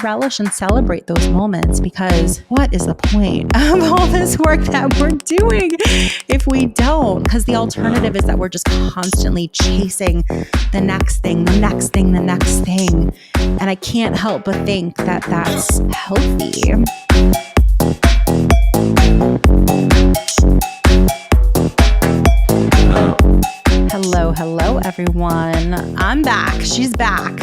relish and celebrate those moments, because what is the point of all this work that we're doing if we don't? Because the alternative is that we're just constantly chasing the next thing, the next thing, the next thing. And I can't help but think that that's healthy. Hello, everyone. I'm back. She's back.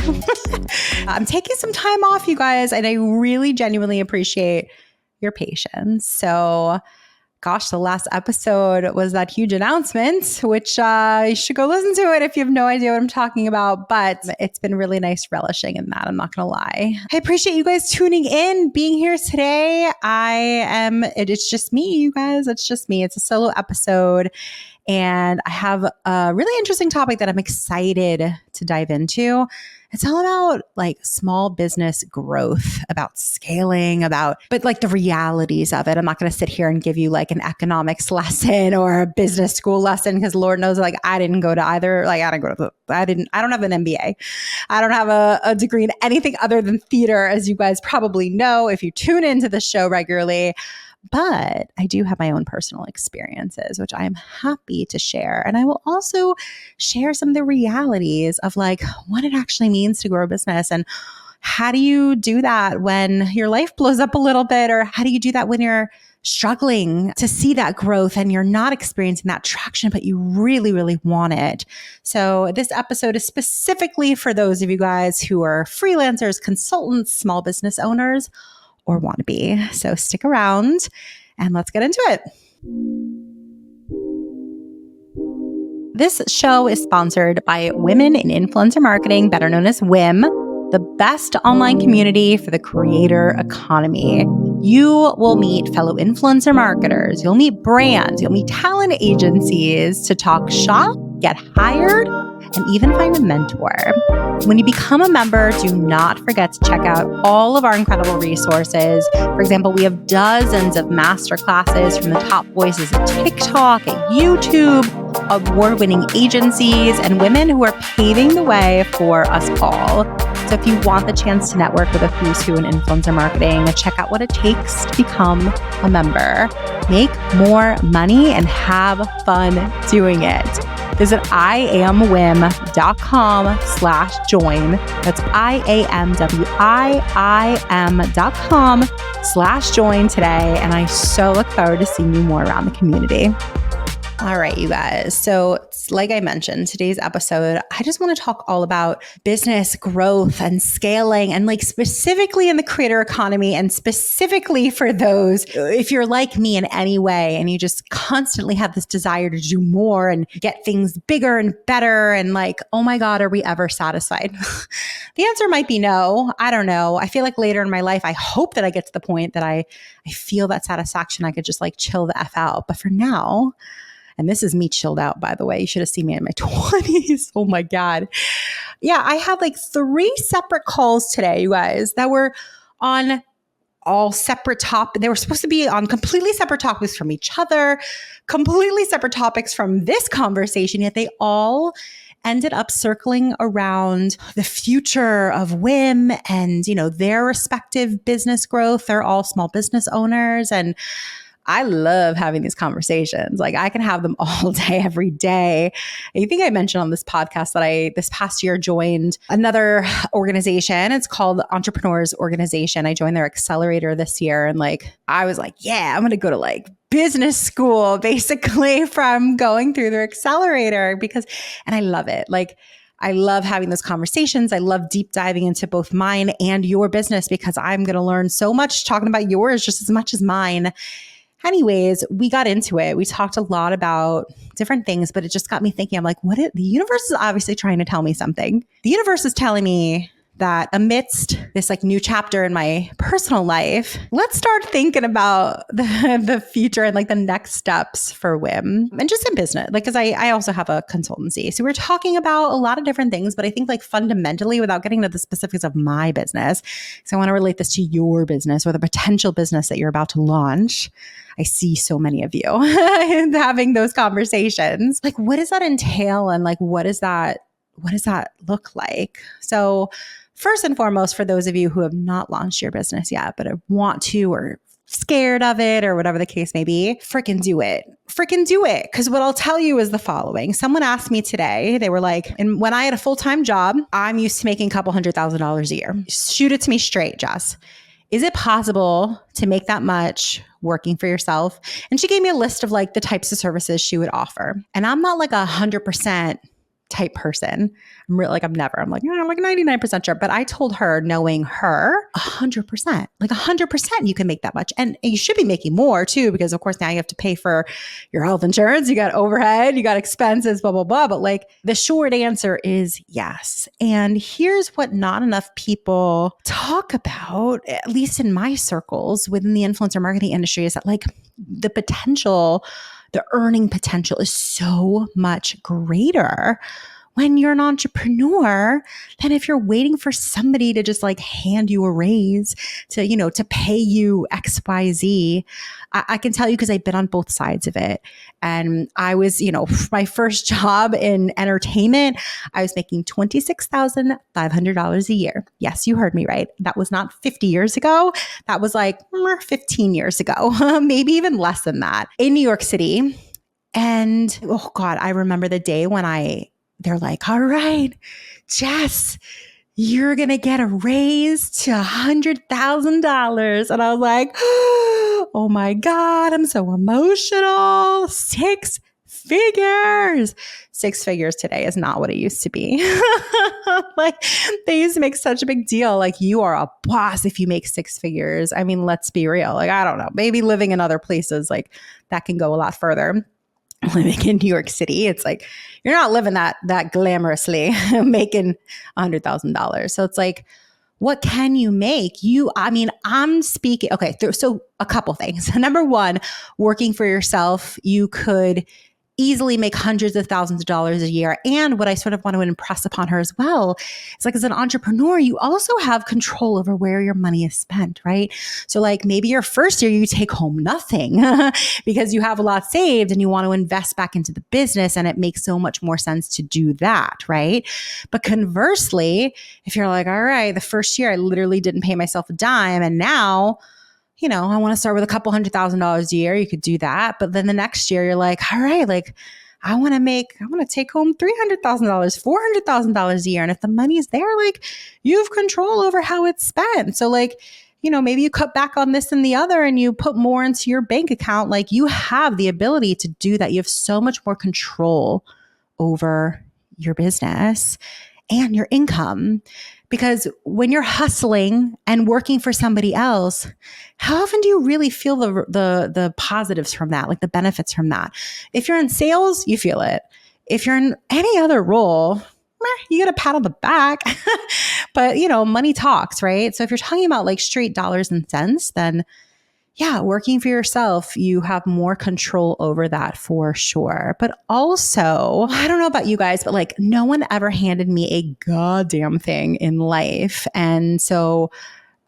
I'm taking some time off, you guys, and I really genuinely appreciate your patience. So, gosh, the last episode was that huge announcement, which you should go listen to it if you have no idea what I'm talking about. But it's been really nice relishing in that. I'm not going to lie. I appreciate you guys tuning in, being here today. It's just me, you guys. It's just me. It's a solo episode. And I have a really interesting topic that I'm excited to dive into. It's all about like small business growth, about scaling, but like the realities of it. I'm not going to sit here and give you like an economics lesson or a business school lesson, because Lord knows, like, I didn't go to either. Like, I don't have an MBA. I don't have a degree in anything other than theater, as you guys probably know if you tune into the show regularly. But I do have my own personal experiences, which I am happy to share. And I will also share some of the realities of like what it actually means to grow a business, and how do you do that when your life blows up a little bit, or how do you do that when you're struggling to see that growth and you're not experiencing that traction, but you really, really want it. So this episode is specifically for those of you guys who are freelancers, consultants, small business owners, or want to be. So stick around and let's get into it. This show is sponsored by Women in Influencer Marketing, better known as WIIM, the best online community for the creator economy. You will meet fellow influencer marketers, you'll meet brands, you'll meet talent agencies to talk shop, get hired, and even find a mentor. When you become a member, do not forget to check out all of our incredible resources. For example, we have dozens of masterclasses from the top voices at TikTok, at YouTube, award-winning agencies, and women who are paving the way for us all. So if you want the chance to network with a who's who in influencer marketing, check out what it takes to become a member. Make more money and have fun doing it. Visit iamwim.com/join. That's iamwim.com/join today. And I so look forward to seeing you more around the community. All right, you guys. So like I mentioned, today's episode, I just want to talk all about business growth and scaling, and like specifically in the creator economy, and specifically for those, if you're like me in any way and you just constantly have this desire to do more and get things bigger and better, and like, oh my God, are we ever satisfied? The answer might be no. I don't know. I feel like later in my life, I hope that I get to the point that I feel that satisfaction. I could just like chill the F out. But for now, and this is me chilled out, by the way. You should have seen me in my 20s. Oh my God. Yeah, I had like 3 separate calls today, you guys, that were on all separate topics. They were supposed to be on completely separate topics from each other, completely separate topics from this conversation, yet they all ended up circling around the future of WIIM and, you know, their respective business growth. They're all small business owners, and I love having these conversations. Like, I can have them all day, every day. I think I mentioned on this podcast that I, this past year, joined another organization. It's called Entrepreneurs Organization. I joined their accelerator this year. And like, I was like, yeah, I'm going to go to like business school, basically, from going through their accelerator, and I love it. Like, I love having those conversations. I love deep diving into both mine and your business, because I'm going to learn so much talking about yours just as much as mine. Anyways, we got into it. We talked a lot about different things, but it just got me thinking. I'm like, the universe is obviously trying to tell me something. The universe is telling me that amidst this like new chapter in my personal life, let's start thinking about the future and like the next steps for WIIM and just in business. Like, cause I also have a consultancy. So we're talking about a lot of different things, but I think like fundamentally, without getting into the specifics of my business, so I want to relate this to your business or the potential business that you're about to launch. I see so many of you having those conversations. Like, what does that entail? And like, what does that look like? So first and foremost, for those of you who have not launched your business yet, but want to or scared of it or whatever the case may be, freaking do it. Freaking do it. Because what I'll tell you is the following. Someone asked me today, they were like, and when I had a full-time job, I'm used to making a couple $100,000 a year. Shoot it to me straight, Jess. Is it possible to make that much working for yourself? And she gave me a list of like the types of services she would offer. And I'm not like 100% type person. I'm like 99% sure. But I told her, knowing her, 100%, like 100%, you can make that much. And you should be making more too, because of course now you have to pay for your health insurance, you got overhead, you got expenses, blah, blah, blah. But like the short answer is yes. And here's what not enough people talk about, at least in my circles within the influencer marketing industry, is that like the potential, the earning potential is so much greater when you're an entrepreneur than if you're waiting for somebody to just like hand you a raise to pay you XYZ. I can tell you because I've been on both sides of it. And I was, my first job in entertainment, I was making $26,500 a year. Yes, you heard me right. That was not 50 years ago. That was like 15 years ago, maybe even less than that, in New York City. And oh God, I remember the day when they're like, all right, Jess, you're going to get a raise to $100,000. And I was like, oh my God, I'm so emotional. 6 figures. 6 figures today is not what it used to be. Like they used to make such a big deal. Like you are a boss if you make 6 figures. I mean, let's be real. Like, I don't know, maybe living in other places, like that can go a lot further. Living in New York City, it's like you're not living that glamorously, making $100,000. So it's like, what can you make? I'm speaking. Okay, so a couple things. Number one, working for yourself, you could easily make hundreds of thousands of dollars a year. And what I sort of want to impress upon her as well is like, as an entrepreneur, you also have control over where your money is spent, right? So like maybe your first year you take home nothing because you have a lot saved and you want to invest back into the business, and it makes so much more sense to do that, right? But conversely, if you're like, all right, the first year I literally didn't pay myself a dime, and now I want to start with a couple $100,000 a year. You could do that. But then the next year you're like, all right, like I want to take home $300,000, $400,000 a year. And if the money is there, like you have control over how it's spent. So like, maybe you cut back on this and the other and you put more into your bank account. Like you have the ability to do that. You have so much more control over your business and your income. Because when you're hustling and working for somebody else, how often do you really feel the positives from that, like the benefits from that? If you're in sales, you feel it. If you're in any other role, you get a pat on the back. But, money talks, right? So if you're talking about like straight dollars and cents, then yeah, working for yourself, you have more control over that for sure. But also, I don't know about you guys, but like no one ever handed me a goddamn thing in life. And so,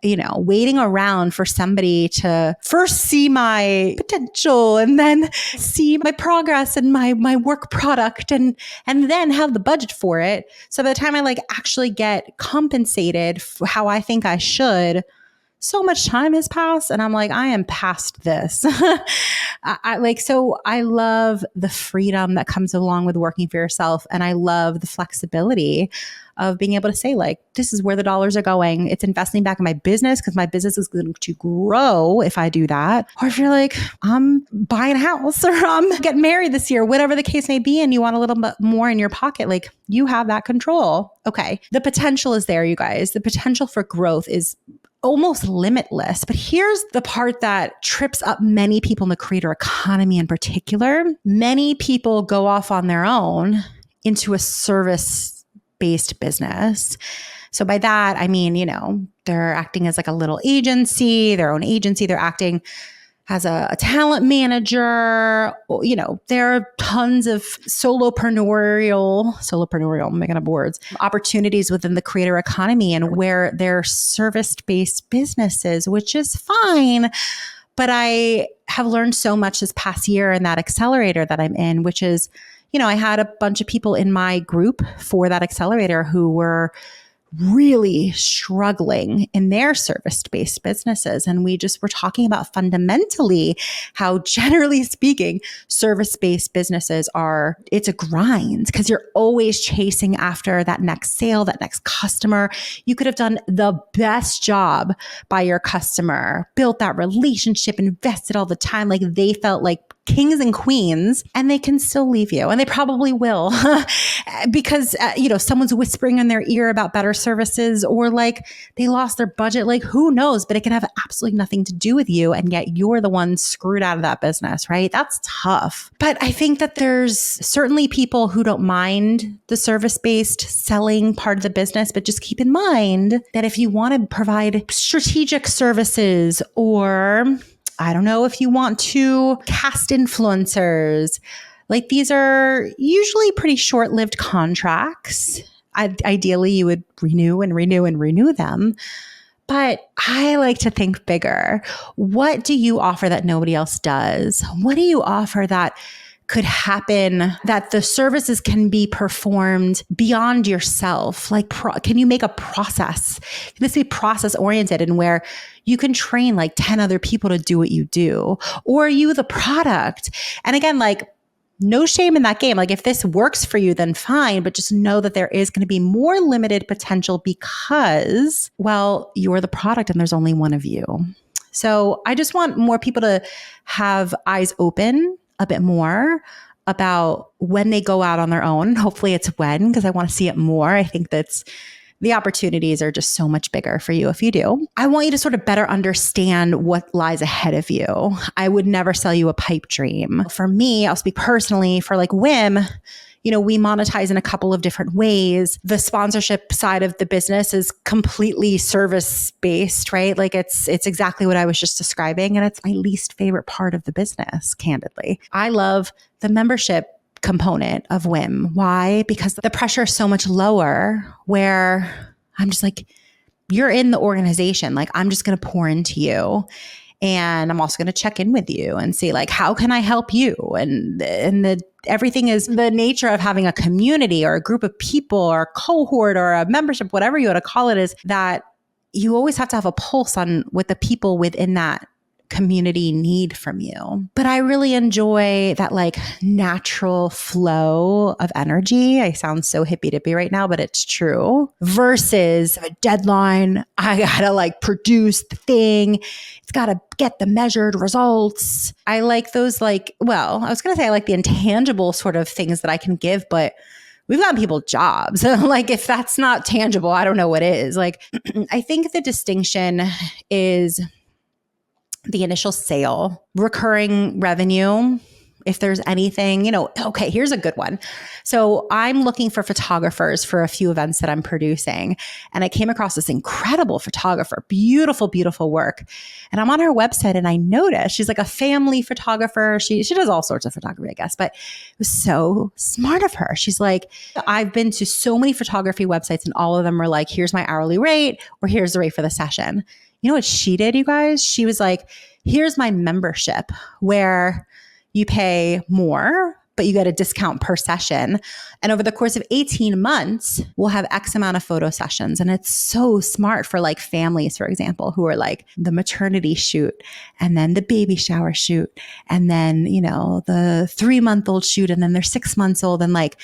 waiting around for somebody to first see my potential and then see my progress and my work product and then have the budget for it. So by the time I like actually get compensated for how I think I should, so much time has passed and I'm like, I am past this. So I love the freedom that comes along with working for yourself. And I love the flexibility of being able to say like, this is where the dollars are going. It's investing back in my business because my business is going to grow if I do that. Or if you're like, I'm buying a house or I'm getting married this year, whatever the case may be, and you want a little bit more in your pocket, like you have that control. Okay. The potential is there, you guys. The potential for growth is almost limitless. But here's the part that trips up many people in the creator economy in particular. Many people go off on their own into a service-based business. So by that, I mean, they're acting as like a little agency, their own agency. They're acting as a talent manager. There are tons of solopreneur, I'm making up words, opportunities within the creator economy and where they're service-based businesses, which is fine. But I have learned so much this past year in that accelerator that I'm in, which is, I had a bunch of people in my group for that accelerator who were really struggling in their service-based businesses. And we're talking about fundamentally how, generally speaking, service-based businesses it's a grind because you're always chasing after that next sale, that next customer. You could have done the best job by your customer, built that relationship, invested all the time. Like they felt like kings and queens, and they can still leave you. And they probably will because, someone's whispering in their ear about better services, or like they lost their budget. Like who knows, but it can have absolutely nothing to do with you. And yet you're the one screwed out of that business, right? That's tough. But I think that there's certainly people who don't mind the service-based selling part of the business, but just keep in mind that if you want to provide strategic services, or I don't know, if you want to cast influencers, like these are usually pretty short-lived contracts. Ideally, you would renew and renew and renew them. But I like to think bigger. What do you offer that nobody else does? What do you offer that could happen, that the services can be performed beyond yourself? Like, can you make a process? Can this be process oriented, and where you can train like 10 other people to do what you do? Or are you the product? And again, like, no shame in that game. Like if this works for you, then fine, but just know that there is going to be more limited potential because, well, you're the product and there's only one of you. So I just want more people to have eyes open a bit more about when they go out on their own. Hopefully it's when, because I want to see it more. I think the opportunities are just so much bigger for you if you do. I want you to sort of better understand what lies ahead of you. I would never sell you a pipe dream. For me, I'll speak personally, for like WIIM, we monetize in a couple of different ways. The sponsorship side of the business is completely service-based, right? Like it's exactly what I was just describing. And it's my least favorite part of the business, candidly. I love the membership component of WIIM. Why? Because the pressure is so much lower, where I'm just like, you're in the organization. Like I'm just going to pour into you. And I'm also going to check in with you and see like, how can I help you? And everything is the nature of having a community or a group of people or a cohort or a membership, whatever you want to call it, is that you always have to have a pulse on what the people within that community need from you. But I really enjoy that like natural flow of energy. I sound so hippy-dippy right now, but it's true. Versus a deadline. I gotta like produce the thing. It's gotta get the measured results. I like those I was gonna say I like the intangible sort of things that I can give, but we've gotten people jobs. Like if that's not tangible, I don't know what is. Like I think the distinction is the initial sale, recurring revenue. If there's anything, okay, here's a good one. So I'm looking for photographers for a few events that I'm producing. And I came across this incredible photographer, beautiful, beautiful work. And I'm on her website and I noticed she's like a family photographer. She does all sorts of photography, I guess, but it was so smart of her. She's like, I've been to so many photography websites and all of them were like, here's my hourly rate, or here's the rate for the session. You know what she did, you guys? She was like, here's my membership where you pay more, but you get a discount per session. And over the course of 18 months, we'll have X amount of photo sessions. And it's so smart for like families, for example, who are like the maternity shoot and then the baby shower shoot and then, the 3-month-old shoot and then they're 6 months old. And like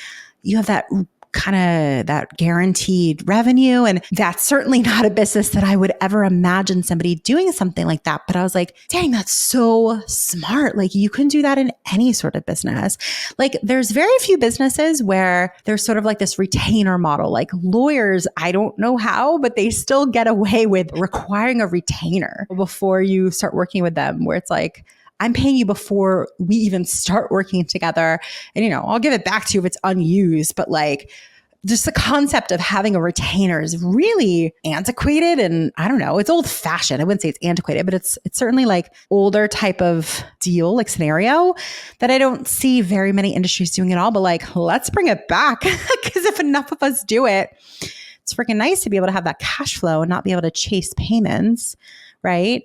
you have that kind of that guaranteed revenue. And that's certainly not a business that I would ever imagine somebody doing something like that. But I was like, dang, that's so smart. Like you can do that in any sort of business. Like there's very few businesses where there's sort of like this retainer model, like lawyers, I don't know how, but they still get away with requiring a retainer before you start working with them, where it's like, I'm paying you before we even start working together. And, I'll give it back to you if it's unused. But like, just the concept of having a retainer is really antiquated. And I don't know, it's old fashioned. I wouldn't say it's antiquated, but it's certainly like older type of deal, like scenario that I don't see very many industries doing at all. But like, let's bring it back because if enough of us do it, it's freaking nice to be able to have that cash flow and not be able to chase payments, right?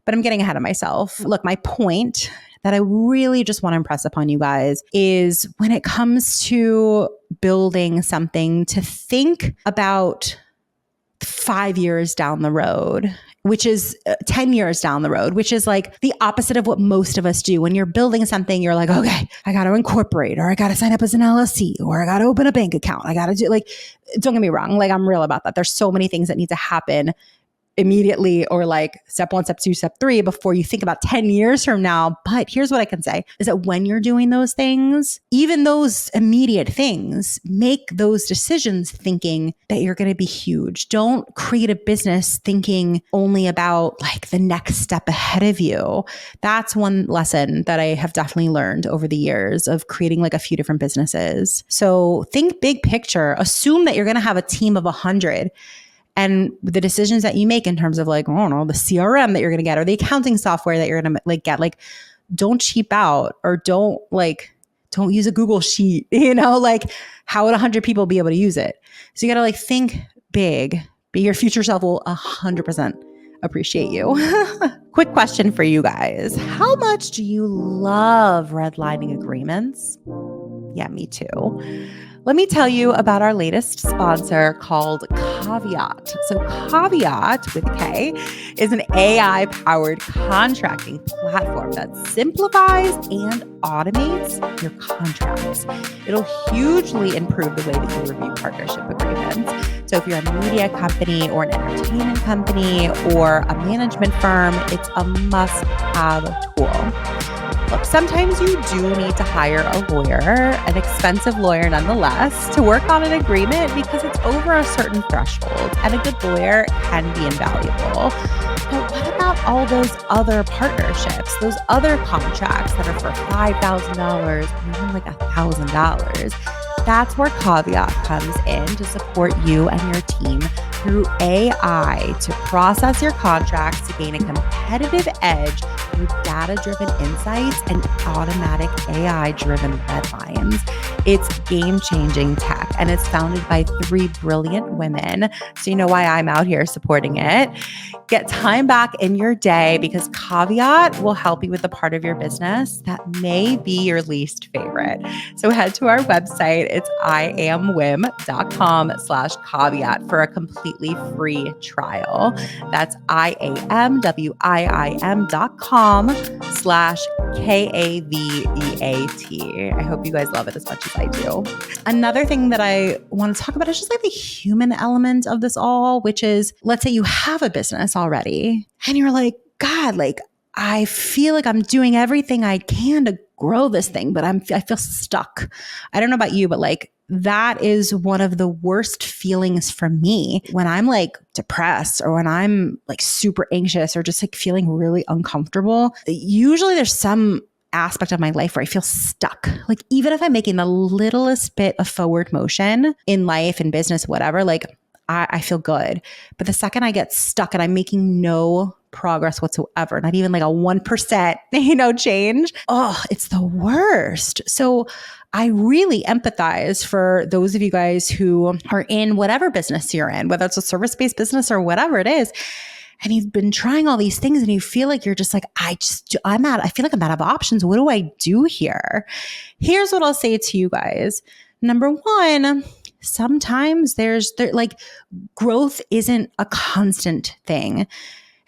But I'm getting ahead of myself. Look, my point that I really just want to impress upon you guys is when it comes to building something, to think about 5 years down the road, which is 10 years down the road, which is like the opposite of what most of us do. When you're building something, you're like, okay, I got to incorporate, or I got to sign up as an LLC, or I got to open a bank account. I got to do, like, don't get me wrong. Like, I'm real about that. There's so many things that need to happen immediately, or like step 1, step 2, step 3 before you think about 10 years from now. But here's what I can say is that when you're doing those things, even those immediate things, make those decisions thinking that you're going to be huge. Don't create a business thinking only about like the next step ahead of you. That's one lesson that I have definitely learned over the years of creating like a few different businesses. So think big picture. Assume that you're going to have a team of 100. And the decisions that you make in terms of like, I don't know, the CRM that you're going to get, or the accounting software that you're going to like get, like, don't cheap out, or don't use a Google sheet, like, how would 100 people be able to use it? So you got to like think big, but your future self will 100% appreciate you. Quick question for you guys. How much do you love redlining agreements? Yeah, me too. Let me tell you about our latest sponsor called Caveat. So Caveat with K is an AI-powered contracting platform that simplifies and automates your contracts. It'll hugely improve the way that you review partnership agreements. So if you're a media company or an entertainment company or a management firm, it's a must-have tool. Look, sometimes you do need to hire a lawyer, an expensive lawyer nonetheless, to work on an agreement because it's over a certain threshold, and a good lawyer can be invaluable. But what about all those other partnerships, those other contracts that are for $5,000 or even like $1,000? That's where Caveat comes in to support you and your team through AI to process your contracts to gain a competitive edge through data-driven insights and automatic AI-driven red lines. It's game-changing tech, and it's founded by 3 brilliant women. So you know why I'm out here supporting it. Get time back in your day because Caveat will help you with the part of your business that may be your least favorite. So head to our website. It's iamwim.com/caveat for a completely free trial. That's iamwim.com/KAVEAT. I hope you guys love it as much as I do. Another thing that I want to talk about is just like the human element of this all, which is, let's say you have a business already and you're like, God, like, I feel like I'm doing everything I can to grow this thing, but I feel stuck. I don't know about you, but like, that is one of the worst feelings for me when I'm like depressed, or when I'm like super anxious, or just like feeling really uncomfortable. Usually there's some aspect of my life where I feel stuck. Like, even if I'm making the littlest bit of forward motion in life and business, whatever, like I feel good. But the second I get stuck and I'm making no progress whatsoever, not even like a 1%, change, it's the worst. So I really empathize for those of you guys who are in whatever business you're in, whether it's a service-based business or whatever it is. And you've been trying all these things and you feel like you're just like, I feel like I'm out of options. What do I do here? Here's what I'll say to you guys. Number one, sometimes growth isn't a constant thing.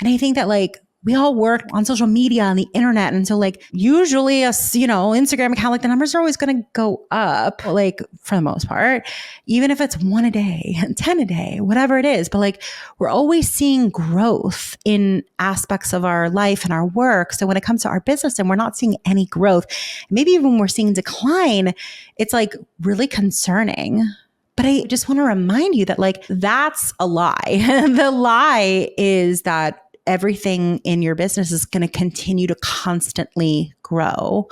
And I think that like we all work on social media, on the internet. And so like usually Instagram account, like the numbers are always going to go up, like for the most part, even if it's 1 a day, 10 a day, whatever it is. But like we're always seeing growth in aspects of our life and our work. So when it comes to our business and we're not seeing any growth, maybe even when we're seeing decline, it's like really concerning. But I just want to remind you that like that's a lie. The lie is that everything in your business is going to continue to constantly grow.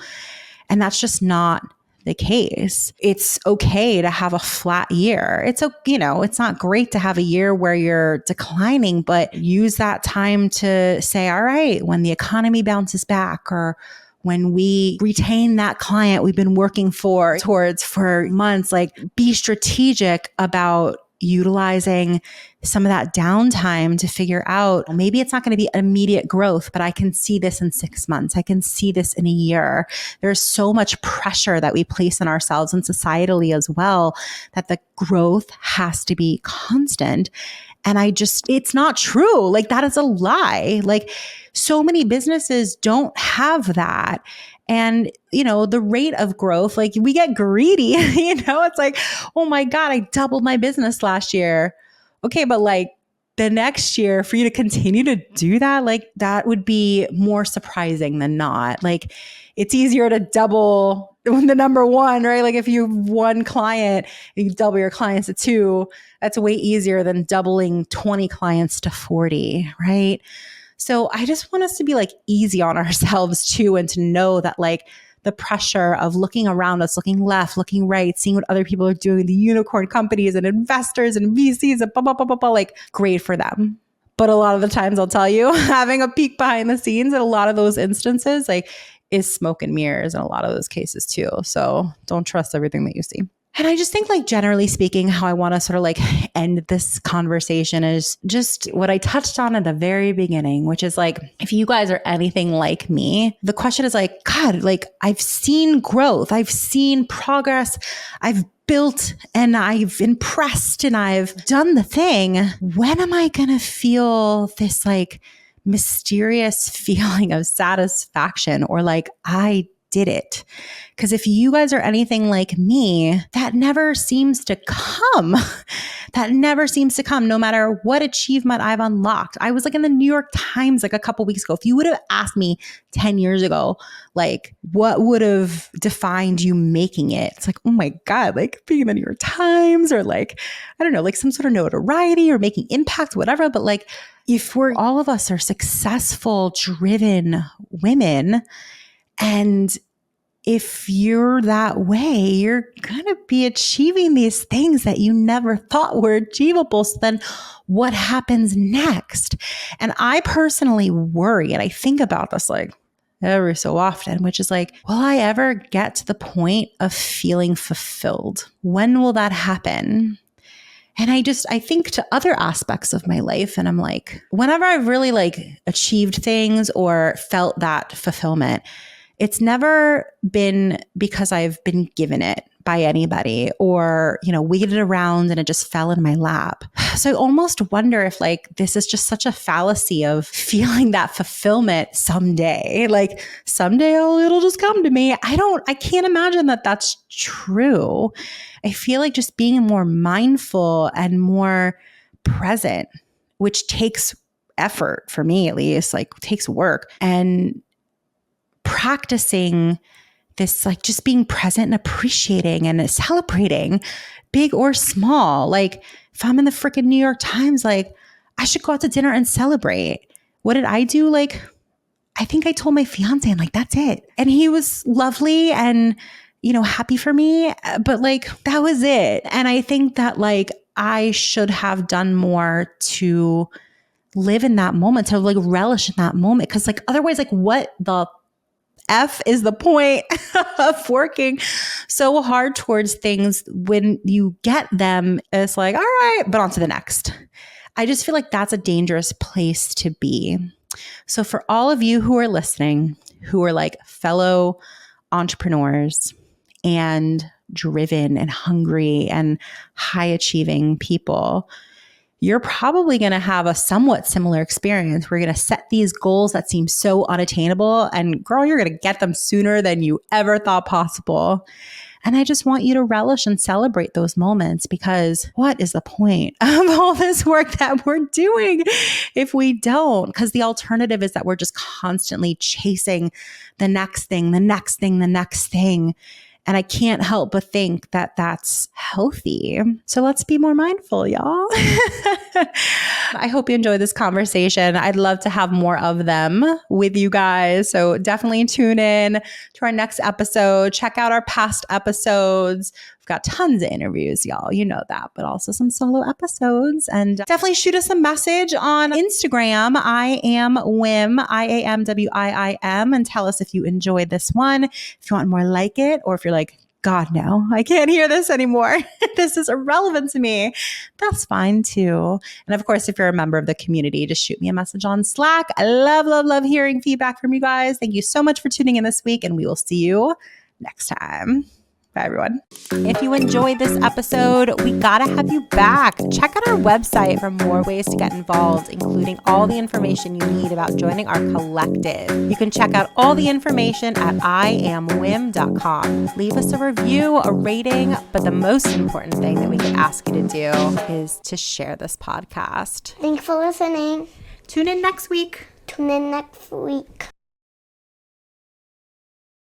And that's just not the case. It's okay to have a flat year. It's not great to have a year where you're declining, but use that time to say, all right, when the economy bounces back, or when we retain that client we've been working towards for months, like be strategic about utilizing some of that downtime to figure out maybe it's not going to be immediate growth, but I can see this in 6 months. I can see this in a year. There's so much pressure that we place on ourselves and societally as well, that the growth has to be constant. And it's not true. Like, that is a lie. Like, so many businesses don't have that. And, the rate of growth, like, we get greedy, it's like, oh my God, I doubled my business last year. Okay, but like the next year for you to continue to do that, like, that would be more surprising than not. Like, it's easier to double the number one, right? Like, if you have one client, you double your clients to 2, that's way easier than doubling 20 clients to 40, right? So I just want us to be like easy on ourselves too, and to know that like the pressure of looking around us, looking left, looking right, seeing what other people are doing, the unicorn companies and investors and VCs and blah, blah, blah, blah, blah, like, great for them. But a lot of the times, I'll tell you, having a peek behind the scenes in a lot of those instances, like, is smoke and mirrors in a lot of those cases too. So don't trust everything that you see. And I just think, like, generally speaking, how I want to sort of like end this conversation is just what I touched on at the very beginning, which is like, if you guys are anything like me, the question is like, God, like, I've seen growth, I've seen progress, I've built and I've impressed and I've done the thing. When am I going to feel this like mysterious feeling of satisfaction, or like, I did it? Because if you guys are anything like me, that never seems to come. That never seems to come, no matter what achievement I've unlocked. I was like in the New York Times like a couple weeks ago. If you would have asked me 10 years ago, like, what would have defined you making it? It's like, oh my God, like being in the New York Times, or like, I don't know, like some sort of notoriety or making impact, whatever. But like, if all of us are successful, driven women, and if you're that way, you're going to be achieving these things that you never thought were achievable. So then what happens next? And I personally worry, and I think about this like every so often, which is like, will I ever get to the point of feeling fulfilled? When will that happen? And I think to other aspects of my life, and I'm like, whenever I've really like achieved things or felt that fulfillment, it's never been because I've been given it by anybody, or, waited around and it just fell in my lap. So I almost wonder if like this is just such a fallacy of feeling that fulfillment someday. Like someday it'll just come to me. I can't imagine that that's true. I feel like just being more mindful and more present, which takes effort for me, at least, like takes work, and practicing this, like just being present and appreciating and celebrating, big or small. Like if I'm in the freaking New York Times, like I should go out to dinner and celebrate. What did I do? Like, I think I told my fiance, and like, that's it. And he was lovely and, happy for me, but like, that was it. And I think that like, I should have done more to live in that moment, to like relish in that moment. Cause like, otherwise, like what the F is the point of working so hard towards things when you get them? It's like, all right, but on to the next. I just feel like that's a dangerous place to be. So for all of you who are listening, who are like fellow entrepreneurs and driven and hungry and high achieving people, you're probably going to have a somewhat similar experience. We're going to set these goals that seem so unattainable, and girl, you're going to get them sooner than you ever thought possible. And I just want you to relish and celebrate those moments, because what is the point of all this work that we're doing if we don't? Because the alternative is that we're just constantly chasing the next thing, the next thing, the next thing. And I can't help but think that that's healthy. So let's be more mindful, y'all. I hope you enjoyed this conversation. I'd love to have more of them with you guys. So definitely tune in to our next episode. Check out our past episodes. We've got tons of interviews, y'all. You know that, but also some solo episodes. And definitely shoot us a message on Instagram. I am WIIM, IAMWIIM, and tell us if you enjoyed this one, if you want more like it, or if you're like, God, no, I can't hear this anymore. This is irrelevant to me. That's fine too. And of course, if you're a member of the community, just shoot me a message on Slack. I love hearing feedback from you guys. Thank you so much for tuning in this week, and we will see you next time. Bye, everyone. If you enjoyed this episode, we gotta have you back. Check out our website for more ways to get involved, including all the information you need about joining our collective. You can check out all the information at IamWIIM.com. Leave us a review, a rating, but the most important thing that we could ask you to do is to share this podcast. Thanks for listening. Tune in next week. Tune in next week.